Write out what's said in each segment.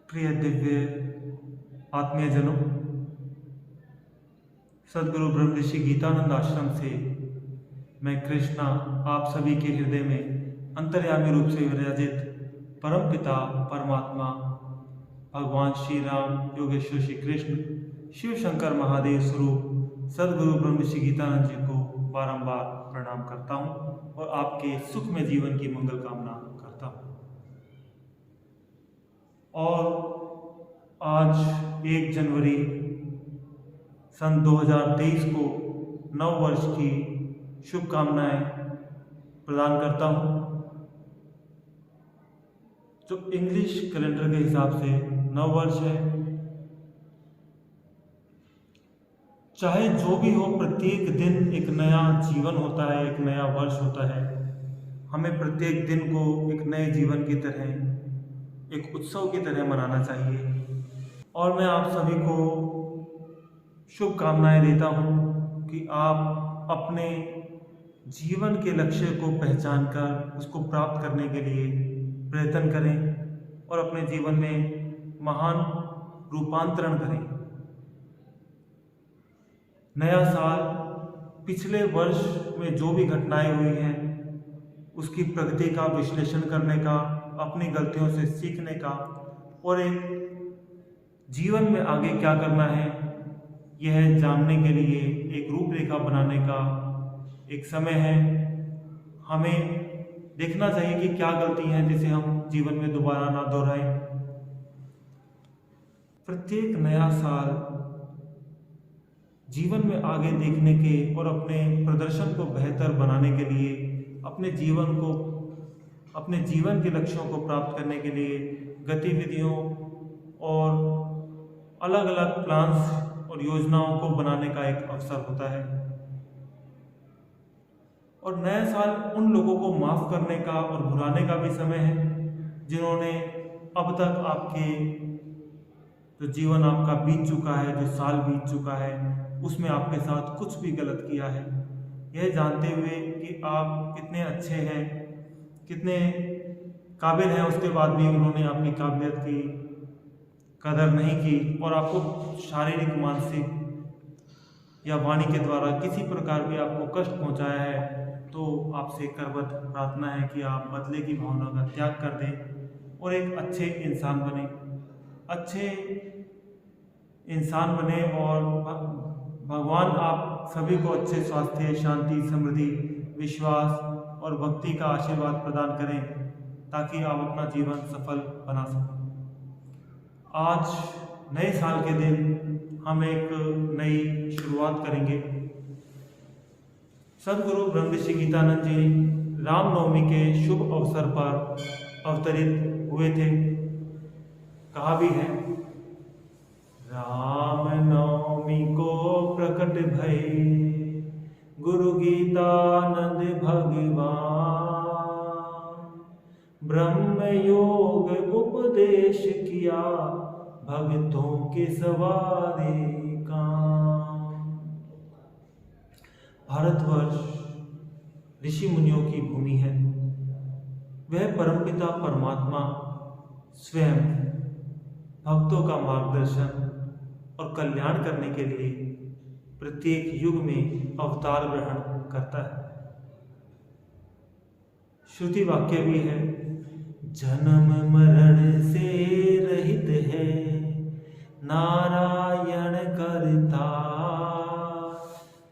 प्रिय दिव्य आत्मीयजनों, सदगुरु ब्रह्म ऋषि गीतानंद आश्रम से मैं कृष्णा आप सभी के हृदय में अंतर्यामी रूप से विराजित परम पिता परमात्मा भगवान श्री राम, योगेश्वर श्री कृष्ण, शिव शंकर महादेव स्वरूप सदगुरु ब्रह्म ऋषि गीतानंद जी को बारंबार प्रणाम करता हूँ और आपके सुखमय जीवन की मंगल कामना करता हूँ। और आज 1 जनवरी सन 2023 को नव वर्ष की शुभकामनाएं प्रदान करता हूँ। जो इंग्लिश कैलेंडर के हिसाब से नव वर्ष है, चाहे जो भी हो, प्रत्येक दिन एक नया जीवन होता है, एक नया वर्ष होता है। हमें प्रत्येक दिन को एक नए जीवन की तरह, एक उत्सव की तरह मनाना चाहिए। और मैं आप सभी को शुभकामनाएं देता हूँ कि आप अपने जीवन के लक्ष्य को पहचान कर उसको प्राप्त करने के लिए प्रयत्न करें और अपने जीवन में महान रूपांतरण करें। नया साल पिछले वर्ष में जो भी घटनाएं हुई हैं उसकी प्रगति का विश्लेषण करने का, अपनी गलतियों से सीखने का और एक जीवन में आगे क्या करना है यह जानने के लिए एक रूपरेखा बनाने का एक समय है। हमें देखना चाहिए कि क्या गलती है जिसे हम जीवन में दोबारा ना दोहराएं। प्रत्येक नया साल जीवन में आगे देखने के और अपने प्रदर्शन को बेहतर बनाने के लिए, अपने जीवन के लक्ष्यों को प्राप्त करने के लिए गतिविधियों और अलग अलग प्लान्स और योजनाओं को बनाने का एक अवसर होता है। और नया साल उन लोगों को माफ करने का और भुलाने का भी समय है जिन्होंने अब तक आपके जो जीवन आपका बीत चुका है, जो साल बीत चुका है, उसमें आपके साथ कुछ भी गलत किया है। यह जानते हुए कि आप कितने अच्छे हैं, कितने काबिल हैं, उसके बाद भी उन्होंने आपकी काबिलियत की कदर नहीं की और आपको शारीरिक, मानसिक या वाणी के द्वारा किसी प्रकार भी आपको कष्ट पहुंचाया है, तो आपसे करबद्ध प्रार्थना है कि आप बदले की भावना का त्याग कर दें और एक अच्छे इंसान बने और भगवान आप सभी को अच्छे स्वास्थ्य, शांति, समृद्धि, विश्वास और भक्ति का आशीर्वाद प्रदान करें ताकि आप अपना जीवन सफल बना सकें। आज नए साल के दिन हम एक नई शुरुआत करेंगे। सदगुरु ब्रह्म ऋषि गीतानंद जी रामनवमी के शुभ अवसर पर अवतरित हुए थे। कहा भी है, राम नवमी को प्रकट भय गुरु गीतानंद भगवान, ब्रह्म योग उपदेश किया भक्तों के सवारे काम। भारतवर्ष ऋषि मुनियों की भूमि है। वह परमपिता परमात्मा स्वयं भक्तों का मार्गदर्शन और कल्याण करने के लिए प्रत्येक युग में अवतार ग्रहण करता है। श्रुति वाक्य भी है, जन्म मरण से रहित है नारायण करता,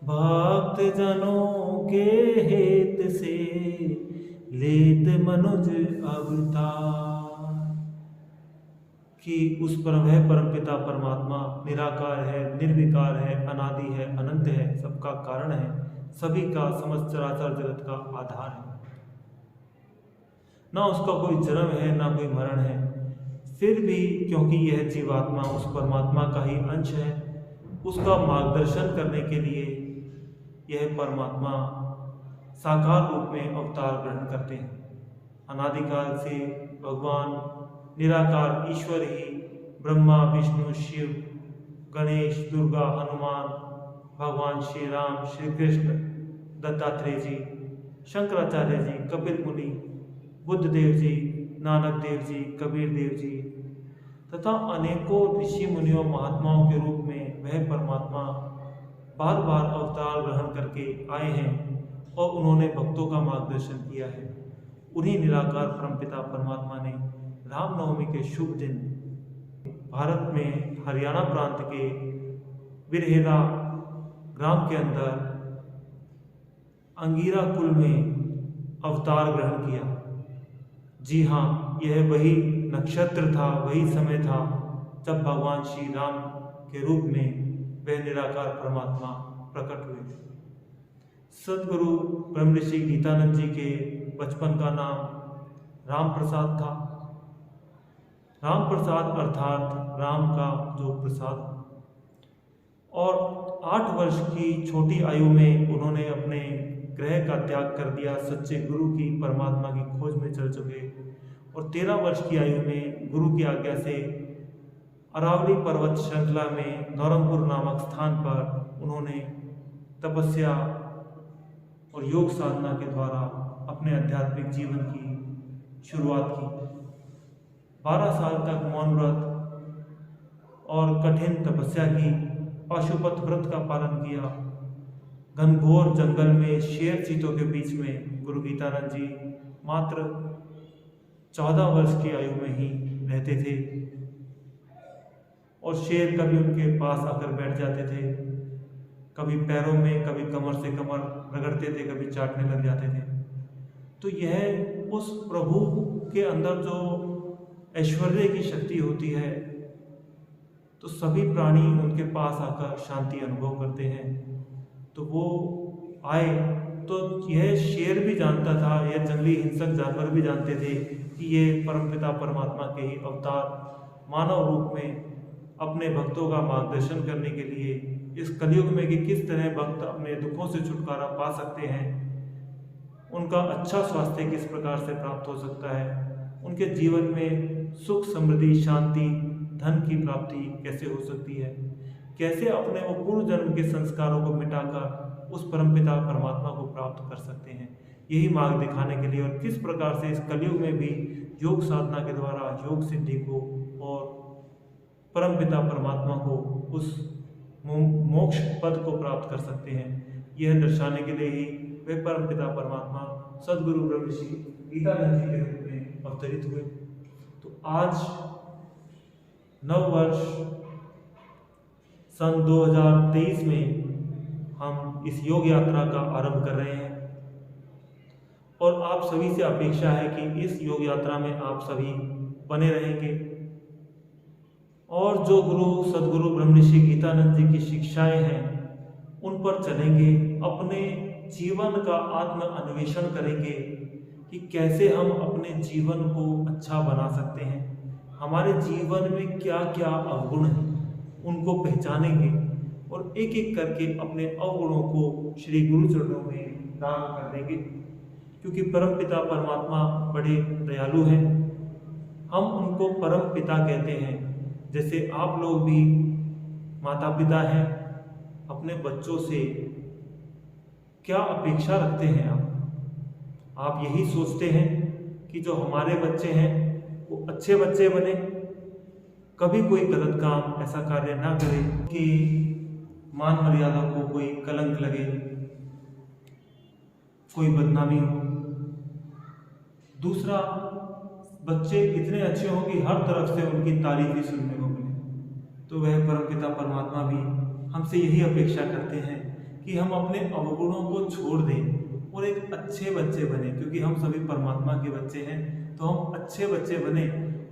भक्त जनों के हित से लेत मनुज अवतार। कि उस पर वह परमपिता परमात्मा निराकार है, निर्विकार है, अनादि है, अनंत है, सबका कारण है, सभी का समस्त चराचर जगत का आधार है। ना उसका कोई जन्म है, ना कोई मरण है। फिर भी क्योंकि यह जीवात्मा उस परमात्मा का ही अंश है, उसका मार्गदर्शन करने के लिए यह परमात्मा साकार रूप में अवतार ग्रहण करते हैं। अनादिकाल से भगवान निराकार ईश्वर ही ब्रह्मा, विष्णु, शिव, गणेश, दुर्गा, हनुमान, भगवान श्री राम, श्री कृष्ण, दत्तात्रेय जी, शंकराचार्य जी, कपिल मुनि, बुद्ध देव जी, नानक देव जी, कबीर देव जी तथा अनेकों ऋषि मुनियों महात्माओं के रूप में वह परमात्मा बार बार अवतार ग्रहण करके आए हैं और उन्होंने भक्तों का मार्गदर्शन किया है। उन्हीं निराकार परमपिता परमात्मा ने रामनवमी के शुभ दिन भारत में हरियाणा प्रांत के बिरहेरा ग्राम के अंदर अंगिरा कुल में अवतार ग्रहण किया। जी हाँ, यह वही नक्षत्र था, वही समय था जब भगवान श्री राम के रूप में वह निराकार परमात्मा प्रकट हुए। सदगुरु ब्रह्म ऋषि गीतानंद जी के बचपन का नाम राम प्रसाद था। राम प्रसाद अर्थात राम का जो प्रसाद। और 8 वर्ष की छोटी आयु में उन्होंने अपने ग्रह का त्याग कर दिया, सच्चे गुरु की परमात्मा की खोज में चल चुके। और 13 वर्ष की आयु में गुरु की आज्ञा से अरावली पर्वत श्रृंखला में नौरंगपुर नामक स्थान पर उन्होंने तपस्या और योग साधना के द्वारा अपने आध्यात्मिक जीवन की शुरुआत की। 12 साल तक मौन व्रत और कठिन तपस्या की, पाशुपत व्रत का पालन किया। घनघोर जंगल में शेर चीतों के बीच में गुरु गीतानंद जी मात्र 14 वर्ष की आयु में ही रहते थे और शेर कभी उनके पास आकर बैठ जाते थे, कभी पैरों में, कभी कमर से कमर रगड़ते थे, कभी चाटने लग जाते थे। तो यह उस प्रभु के अंदर जो ऐश्वर्य की शक्ति होती है, तो सभी प्राणी उनके पास आकर शांति अनुभव करते हैं। तो वो आए तो यह शेर भी जानता था, यह जंगली हिंसक जानवर भी जानते थे कि ये परमपिता परमात्मा के ही अवतार मानव रूप में अपने भक्तों का मार्गदर्शन करने के लिए इस कलयुग में कि किस तरह भक्त अपने दुखों से छुटकारा पा सकते हैं, उनका अच्छा स्वास्थ्य किस प्रकार से प्राप्त हो सकता है, उनके जीवन में सुख समृद्धि शांति धन की प्राप्ति कैसे हो सकती है, कैसे अपने वो पूर्व जन्म के संस्कारों को मिटाकर उस परमपिता परमात्मा को प्राप्त कर सकते हैं, यही मार्ग दिखाने के लिए और किस प्रकार से इस कलयुग में भी योग साधना के द्वारा योग सिद्धि को और परमपिता परमात्मा को उस मोक्ष पद को प्राप्त कर सकते हैं, यह दर्शाने के लिए ही वे परमपिता परमात्मा सदगुरु ब्रह्म ऋषि गीतानंद जी के रूप में अवतरित हुए। तो आज नव वर्ष सन 2023 में हम इस योग यात्रा का आरंभ कर रहे हैं और आप सभी से अपेक्षा है कि इस योग यात्रा में आप सभी बने रहेंगे और जो गुरु सदगुरु ब्रह्म ऋषि गीतानंद जी की शिक्षाएं हैं उन पर चलेंगे, अपने जीवन का आत्म अन्वेषण करेंगे कि कैसे हम अपने जीवन को अच्छा बना सकते हैं, हमारे जीवन में क्या क्या अवगुण हैं उनको पहचानेंगे और एक एक करके अपने अवगुणों को श्री गुरु चरणों में दान कर देंगे, क्योंकि परम पिता परमात्मा बड़े दयालु हैं। हम उनको परम पिता कहते हैं। जैसे आप लोग भी माता पिता हैं, अपने बच्चों से क्या अपेक्षा रखते हैं आप यही सोचते हैं कि जो हमारे बच्चे हैं वो अच्छे बच्चे बने, कभी कोई गलत काम ऐसा कार्य ना करे कि मान मर्यादा को कोई कलंक लगे, कोई बदनामी हो। दूसरा, बच्चे इतने अच्छे हों कि हर तरफ से उनकी तारीफ ही सुनने को मिले। तो वह परमपिता परमात्मा भी हमसे यही अपेक्षा करते हैं कि हम अपने अवगुणों को छोड़ दें और एक अच्छे बच्चे बने, क्योंकि हम सभी परमात्मा के बच्चे हैं। तो हम अच्छे बच्चे बने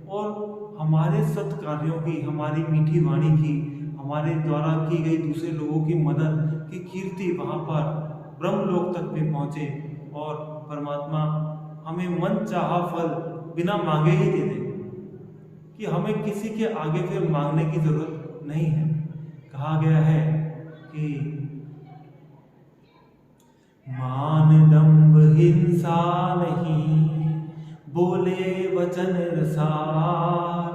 और हमारे सत्कार्यों की, हमारी मीठी वाणी की, हमारे द्वारा की गई दूसरे लोगों की मदद की कीर्ति वहाँ पर ब्रह्मलोक तक भी पहुँचे और परमात्मा हमें मन चाहा फल बिना मांगे ही दे दे, कि हमें किसी के आगे फिर मांगने की जरूरत नहीं है। कहा गया है कि मान दंभ हिंसा नहीं, बोले वचन रसार,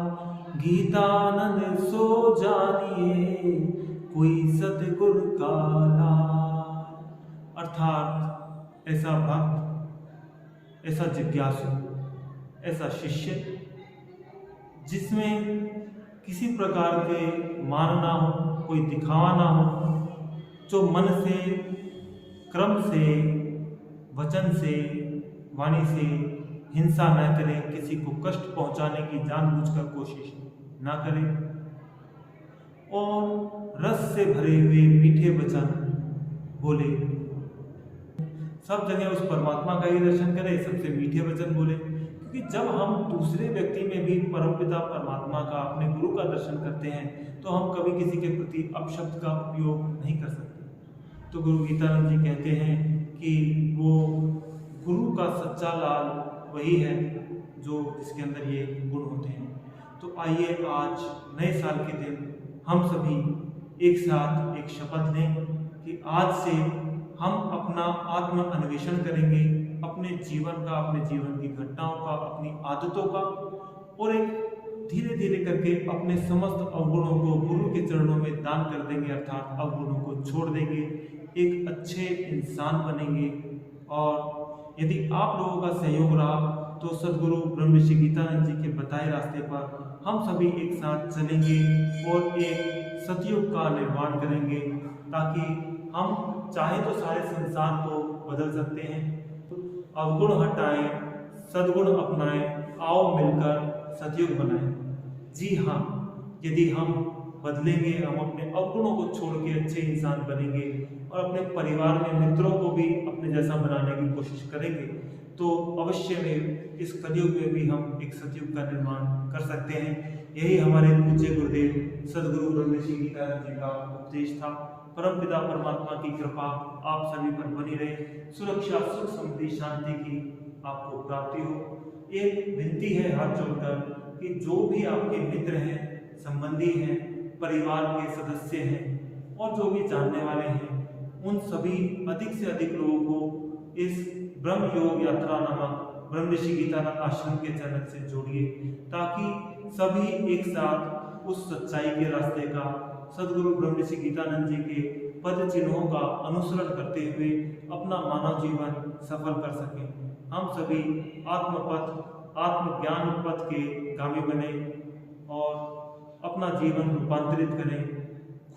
गीतानंद सो जानिए कोई सतगुर का लाल। अर्थात ऐसा भक्त, ऐसा जिज्ञासु, ऐसा शिष्य जिसमें किसी प्रकार के मान ना हो, कोई दिखावा ना हो, जो मन से, क्रम से, वचन से, वाणी से हिंसा न करे, किसी को कष्ट पहुंचाने की जानबूझकर कोशिश ना करे और रस से भरे हुए मीठे वचन बोले। सब जगह उस परमात्मा का ही दर्शन करें, सबसे मीठे वचन बोले, क्योंकि जब हम दूसरे व्यक्ति में भी परमपिता परमात्मा का, अपने गुरु का दर्शन करते हैं तो हम कभी किसी के प्रति अपशब्द का उपयोग नहीं कर सकते। तो गुरु गीतानंद जी कहते हैं कि वो गुरु का सच्चा लाल वही है जो जिसके अंदर ये गुण होते हैं। तो आइए आज नए साल के दिन हम सभी एक साथ एक शपथ लें कि आज से हम अपना आत्म अन्वेषण करेंगे, अपने जीवन का, अपने जीवन की घटनाओं का, अपनी आदतों का, और एक धीरे धीरे करके अपने समस्त अवगुणों को गुरु के चरणों में दान कर देंगे, अर्थात अवगुणों को छोड़ देंगे, एक अच्छे इंसान बनेंगे। और यदि आप लोगों का सहयोग रहा तो सदगुरु ब्रह्मऋषि गीतानंद जी के बताए रास्ते पर हम सभी एक साथ चलेंगे और एक सतयुग का निर्माण करेंगे, ताकि हम चाहे तो सारे संसार को बदल सकते हैं। तो अवगुण हटाएं, सद्गुण अपनाएं, आओ मिलकर सतयुग बनाएं। जी हाँ, यदि हम बदलेंगे, हम अपने अवगुणों को छोड़ के अच्छे इंसान बनेंगे और अपने परिवार में मित्रों को भी अपने जैसा बनाने की कोशिश करेंगे, तो अवश्य में इस कलयुग में भी हम एक सतयुग का निर्माण कर सकते हैं। यही हमारे पूज्य गुरुदेव सदगुरु ब्रह्मऋषि गीतानंद जी का उपदेश था। परमपिता परमात्मा की कृपा आप सभी पर बनी रहे, सुरक्षा, सुख, समृद्धि, शांति की आपको प्राप्ति हो। एक विनती है हाथ जोड़कर कि जो भी आपके मित्र हैं, संबंधी हैं, परिवार के सदस्य हैं और जो भी जानने वाले हैं, उन सभी अधिक से अधिक लोगों को इस ब्रह्म योग यात्रा नामक ब्रह्मऋषि गीतानंद आश्रम के चैनल से जोड़िए, ताकि सभी एक साथ उस सच्चाई के रास्ते का, सदगुरु ब्रह्मऋषि गीतानंद जी के पद चिन्हों का अनुसरण करते हुए अपना मानव जीवन सफल कर सकें। हम सभी आत्मपथ, आत्मज्ञान पथ के गामी बने और अपना जीवन रूपांतरित करें,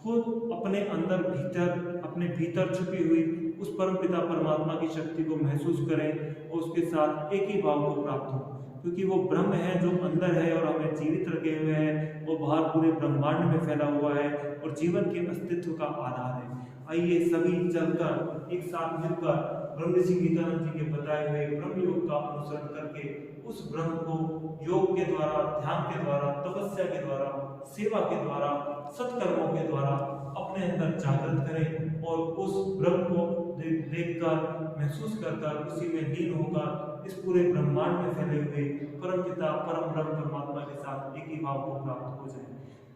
खुद अपने अंदर भीतर, अपने भीतर छुपी हुई उस परमपिता परमात्मा की शक्ति को महसूस करें और उसके साथ एक ही भाव को प्राप्त हो, क्योंकि वो ब्रह्म है जो अंदर है और हमें जीवित रखे हुए है, वो बाहर पूरे ब्रह्मांड में फैला हुआ है और जीवन के अस्तित्व का आधार है। आइए सभी चलकर एक साथ मिलकर ब्रह्मऋषि गीतानंद जी के बताए हुए ब्रह्म योग का अनुसरण करके उस ब्रह्म को योग के द्वारा, ध्यान के द्वारा, तपस्या के द्वारा, सेवा के द्वारा, सत्कर्मों के द्वारा अपने अंदर जागृत करें और उस ब्रह्म को देखकर, महसूस कर उसी में लीन होकर इस पूरे ब्रह्मांड में फैले हुए परमपिता परम ब्रह्म परमात्मा के साथ एक ही भाव को प्राप्त हो जाए।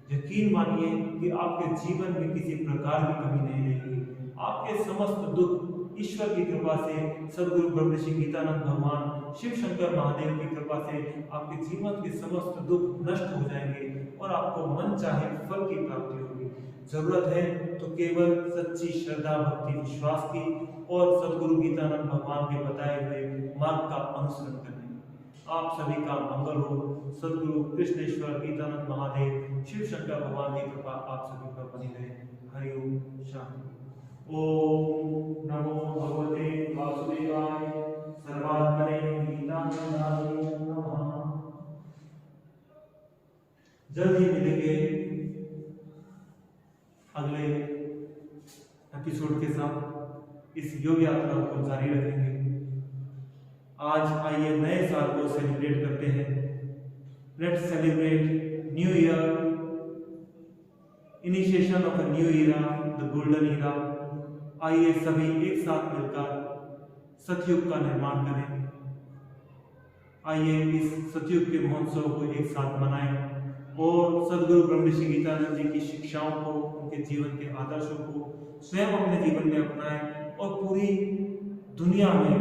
यकीन मानिए कि आपके जीवन में किसी प्रकार की कमी नहीं रहेगी। आपके समस्त दुख ईश्वर की कृपा से, सदगुरु ब्रह्मऋषि गीतानंद भगवान शिव शंकर महादेव की कृपा से आपके जीवन के समस्त दुख नष्ट हो जाएंगे और आपको मन चाहे फल की प्राप्ति होगी। जरूरत है तो केवल सच्ची श्रद्धा, भक्ति, विश्वास की और सदगुरु गीतानंद भगवान के बताए हुए मार्ग का अनुसरण करने। आप सभी का मंगल हो। सदगुरु कृष्णेश्वर गीतानंद महादेव शिव शंकर भगवान की कृपा आप सभी पर बनी रहे। हरि ओम, शांति। ओम नमो भगवते वासुदेवाय सर्वात्मने गीतानंदाय नमः। जल्द ही मिलेंगे अगले एपिसोड के साथ। इस योग यात्रा को जारी रखेंगे। आज आइए नए साल को सेलिब्रेट करते हैं। Let's celebrate new year, initiation of a new era, the golden era. आइए सभी एक साथ मिलकर सतयुग का निर्माण करें। आइए इस सतयुग के महोत्सव को एक साथ मनाएं और सदगुरु ब्रह्मऋषि गीतानंद जी की शिक्षाओं को, उनके जीवन के आदर्शों को स्वयं अपने जीवन में अपनाएं और पूरी दुनिया में,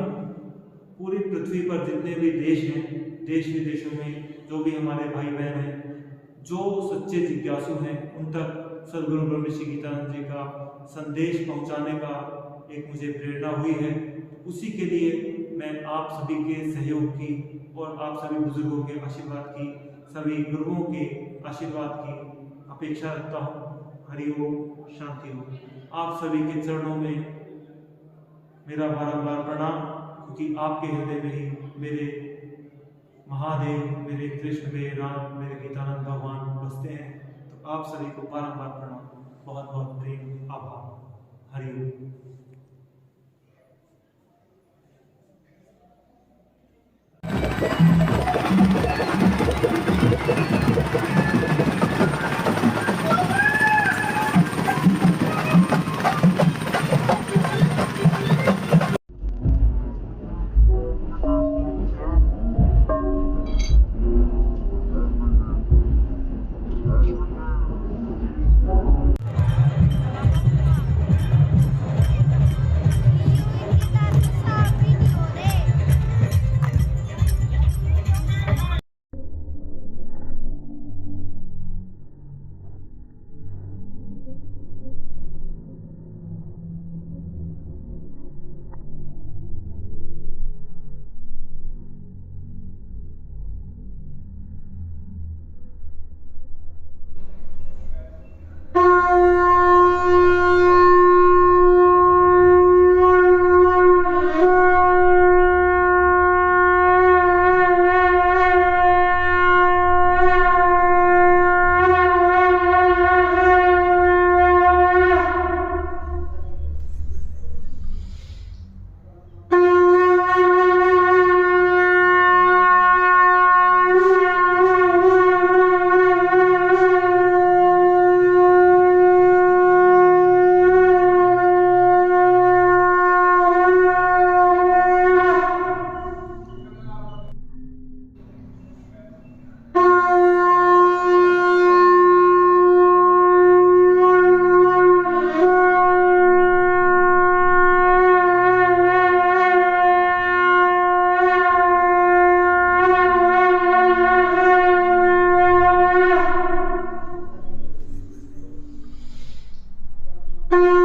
पूरी पृथ्वी पर जितने भी देश हैं, देश विदेशों में जो भी हमारे भाई बहन हैं, जो सच्चे जिज्ञासु हैं, उन तक सदगुरु ब्रह्मऋषि गीतानंद जी का संदेश पहुंचाने का एक मुझे प्रेरणा हुई है। उसी के लिए मैं आप सभी के सहयोग की और आप सभी बुजुर्गों के आशीर्वाद की, सभी गुरुओं के आशीर्वाद की अपेक्षा रखता हूँ। हरि ओम, शांति हो। आप सभी के चरणों में मेरा बारंबार प्रणाम, क्योंकि आपके हृदय में ही मेरे महादेव, मेरे कृष्ण, मेरे राम, मेरे गीतानंद भगवान बसते हैं। तो आप सभी को बारंबार प्रणाम, बहुत बहुत प्रेम, आभार। हरि ओम। you